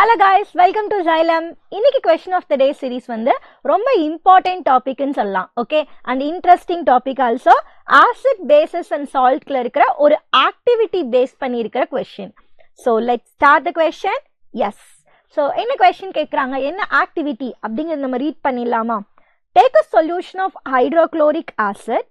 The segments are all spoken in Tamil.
Hello guys, welcome to Xylem. இன்னைக்கு question of the day series வந்து ரொம்ப important topic ன்னு சொல்லலாம். Okay, and interesting topic also. Acid, bases and saltல இருக்கிற ஒரு activity base பண்ணி இருக்கிற question. So let's start the question. Yes. So என்ன question கேக்குறாங்க, என்ன activity அப்படிங்கறத நம்ம read பண்ணிடலாமா? Take a solution of hydrochloric acid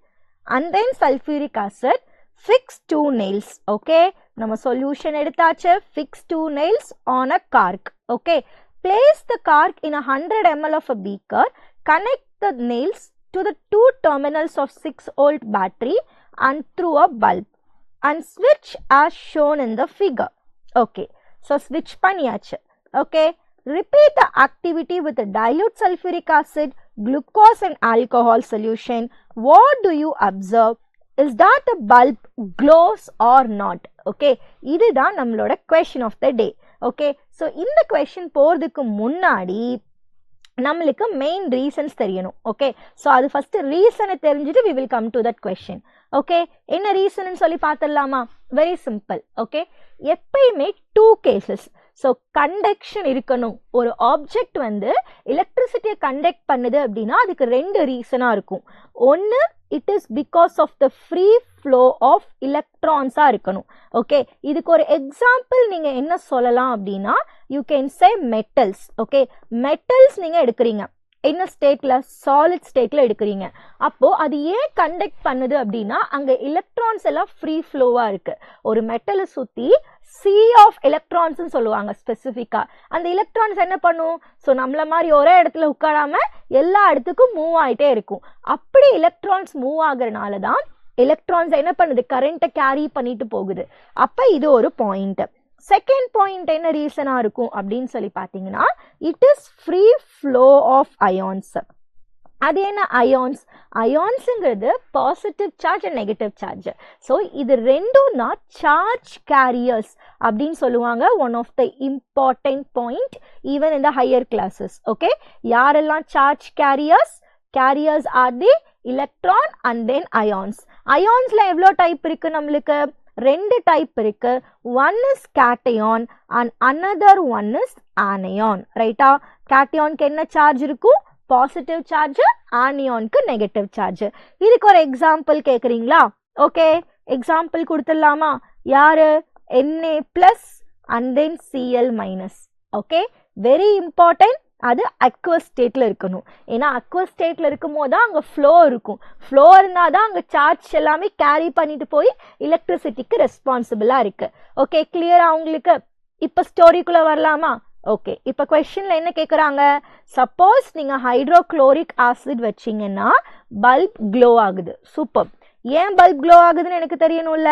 and then sulfuric acid. Fix two nails. Okay, நம்ம solution எடுத்தாச்சு. Fix two nails on a cork. Okay, place the cork in 100 ml of a beaker. Connect the nails to the two terminals of 6-volt battery and through a bulb and switch as shown in the figure. Okay, so switch பண்ணியாச்சு. Okay, repeat the activity with the dilute sulfuric acid, glucose and alcohol solution. What do you observe? Is that the bulb glows or not? Okay, இதுதான் நம்மளோட question of the day. Okay, so இந்த question போறதுக்கு முன்னாடி நம்மளுக்கு main reasons தெரியணும். Okay, so அது first reason தெரிஞ்சிட்டு we will come to that question. Okay, என்ன reason ன்னு சொல்லி பார்த்துடலாமா? Very simple. Okay, எப்பயுமே two cases. So conduction இருக்கணும். ஒரு ஆப்ஜெக்ட் வந்து எலக்ட்ரிசிட்டியை கண்டக்ட் பண்ணுது அப்படின்னா அதுக்கு ரெண்டு ரீசனா இருக்கும். ஒன்று, it is because of the free flow of எலக்ட்ரான்ஸா இருக்கணும். ஓகே, இதுக்கு ஒரு எக்ஸாம்பிள் நீங்க என்ன சொல்லலாம் அப்படின்னா, you can say metals. Okay, metals நீங்க எடுக்கிறீங்க என்ன ஸ்டேட்ல, சாலிட் ஸ்டேட்ல எடுக்கிறீங்க. அப்போ அது ஏன் கண்டக்ட் பண்ணுது அப்படின்னா அங்க எலக்ட்ரான்ஸ் எல்லாம் ஃப்ரீ ஃப்ளோவா இருக்கு. ஒரு மெட்டலை சுத்தி சி ஆஃப் எலக்ட்ரான்ஸ் சொல்லுவாங்க ஸ்பெசிஃபிக்கா. அந்த எலக்ட்ரான்ஸ் என்ன பண்ணும், ஸோ நம்மள மாதிரி ஒரே இடத்துல உட்காராம எல்லா இடத்துக்கும் மூவ் ஆயிட்டே இருக்கும். அப்படி எலக்ட்ரான்ஸ் மூவ் ஆகுறதுனால தான் எலக்ட்ரான்ஸ் என்ன பண்ணுது, கரண்ட்டை கேரி பண்ணிட்டு போகுது. அப்ப இது ஒரு பாயிண்ட். செகண்ட் பாயிண்ட் என்ன ரீசனா இருக்கும் அப்படின்னு சொல்லி பார்த்தீங்கன்னா, it is free flow of ions. அது என்ன அயான்ஸ்? அயான்ஸுங்கிறது positive charge and negative charge. So இது ரெண்டும் தான் சார்ஜ் கேரியர்ஸ் அப்படின்னு சொல்லுவாங்க. One of the important point even in the higher classes. Okay, யாரெல்லாம் charge carriers? Carriers are the electron and then ions. அயான்ஸ்ல எவ்வளோ டைப் இருக்கு நம்மளுக்கு? ரெண்டு டைப் இருக்கு. One is cation and another one is anion. ரைட்டா? கேட்டயானுக்கு என்ன சார்ஜ் இருக்கும்? Positive charge. ஆனியானுக்கு நெகட்டிவ் சார்ஜ். இதுக்கு ஒரு எக்ஸாம்பிள் கேக்குறீங்களா? ஓகே, எக்ஸாம்பிள் கொடுத்துடலாமா? யாரு? Na plus and then Cl minus. Okay, very important. அது அக்வஸ் ஸ்டேட்ல இருக்கணும். ஏன்னா அக்வஸ் ஸ்டேட்ல இருக்கும் போது தான் அங்கே ஃப்ளோ இருக்கும். ஃப்ளோ இருந்தால் தான் அங்கே சார்ஜ் எல்லாமே கேரி பண்ணிட்டு போய் எலக்ட்ரிசிட்டிக்கு ரெஸ்பான்சிபிளா இருக்கு. ஓகே, கிளியரா உங்களுக்கு? இப்போ ஸ்டோரிக்குள்ள வரலாமா? ஓகே, இப்போ கொஸ்டின்ல என்ன கேட்குறாங்க, சப்போஸ் நீங்க ஹைட்ரோக்ளோரிக் ஆசிட் வச்சிங்கன்னா பல்ப் க்ளோ ஆகுது. சூப்பர். ஏன் பல்ப் க்ளோ ஆகுதுன்னு எனக்கு தெரியணும்ல.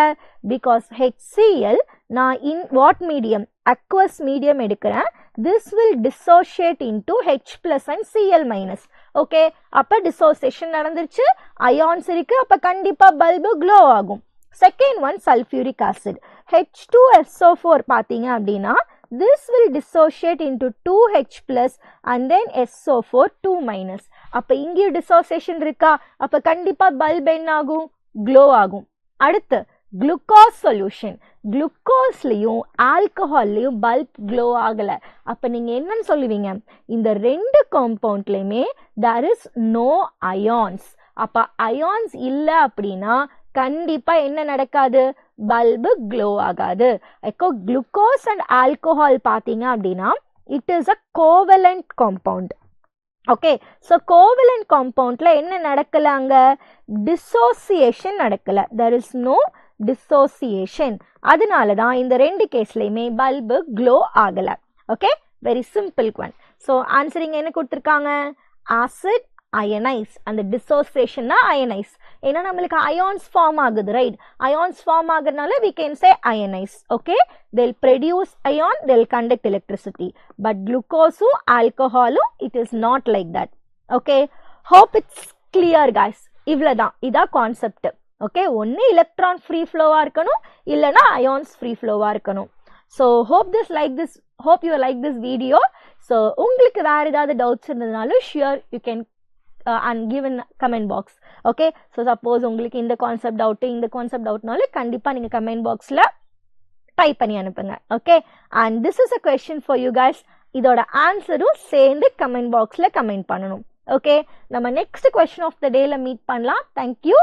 பிகாஸ் HCl நான் in what medium, aqueous medium எடுக்கிறேன். This will dissociate into H plus and Cl minus. Okay, அப்போ டிசோசியேஷன் நடந்துருச்சு, அயான்ஸ் இருக்கு, அப்போ கண்டிப்பா பல்பு க்ளோ ஆகும். Second one sulphuric acid, H2SO4 பார்த்தீங்க அப்படின்னா this will dissociate into 2H plus and then SO4 2 minus. அப்ப இங்கேயும் dissociation இருக்கா? அப்ப கண்டிப்பா பல்ப் என்ன ஆகும்? க்ளோ ஆகும். அடுத்து குளுக்கோஸ் சொல்யூஷன். குளுக்கோஸ்லயும் ஆல்கஹால்லையும் பல்ப் க்ளோ ஆகல. அப்ப நீங்க என்னன்னு சொல்லுவீங்க? இந்த ரெண்டு காம்பவுண்ட்லயுமே there is no ions. அப்ப அயான்ஸ் இல்ல அப்படின்னா கண்டிப்பா என்ன நடக்காது? பல்பு க்ளோ ஆகாது. குளுக்கோஸ் அண்ட் ஆல்கஹால் பார்த்தீங்க அப்படின்னா it is a covalent compound. Okay, so covalent காம்பவுண்ட்ல என்ன நடக்கல? அங்க டிசோசியேஷன் நடக்கல. There is no dissociation. அதனால தான் இந்த ரெண்டு கேஸ்லயுமே பல்பு க்ளோ ஆகல. Okay, very simple one. So answering என்ன கொடுத்துருக்காங்க? Acid ionise. அந்த டிசோசியேஷன் தான் அயனைஸ். ஏன்னா நம்மளுக்கு அயான்ஸ் ஃபார்ம் ஆகுது, ரைட்? அயான்ஸ் ஃபார்ம் ஆகுறதுனால we can say ionize. Okay, they'll produce ion, they'll conduct electricity. But glucose alcohol it is not like that. Okay, hope it's clear guys. இவ்வளவுதான், இதான் கான்செப்ட். ஓகே, ஒன்னு எலக்ட்ரான் ஃப்ரீ ஃப்ளோவா இருக்கணும், இல்லனா அயான்ஸ் ஃப்ரீ ஃப்ளோவா இருக்கணும். So hope you like this video. So உங்களுக்கு வேற ஏதாவது doubts இருந்ததுனாலும் sure you can and give in comment box. Okay, so suppose உங்களுக்கு இந்த கான்செப்ட் டவுட்னால கண்டிப்பா நீங்க கமெண்ட் பாக்ஸ்ல டைப் பண்ணி அனுப்புங்க. Okay, and this is a question for you guys. இதோட ஆன்சரும் சேர்ந்து கமெண்ட் பாக்ஸில் கமெண்ட் பண்ணணும். ஓகே, நம்ம நெக்ஸ்ட் கொஸ்டின் ஆஃப் த டேல மீட் பண்ணலாம். தேங்க்யூ.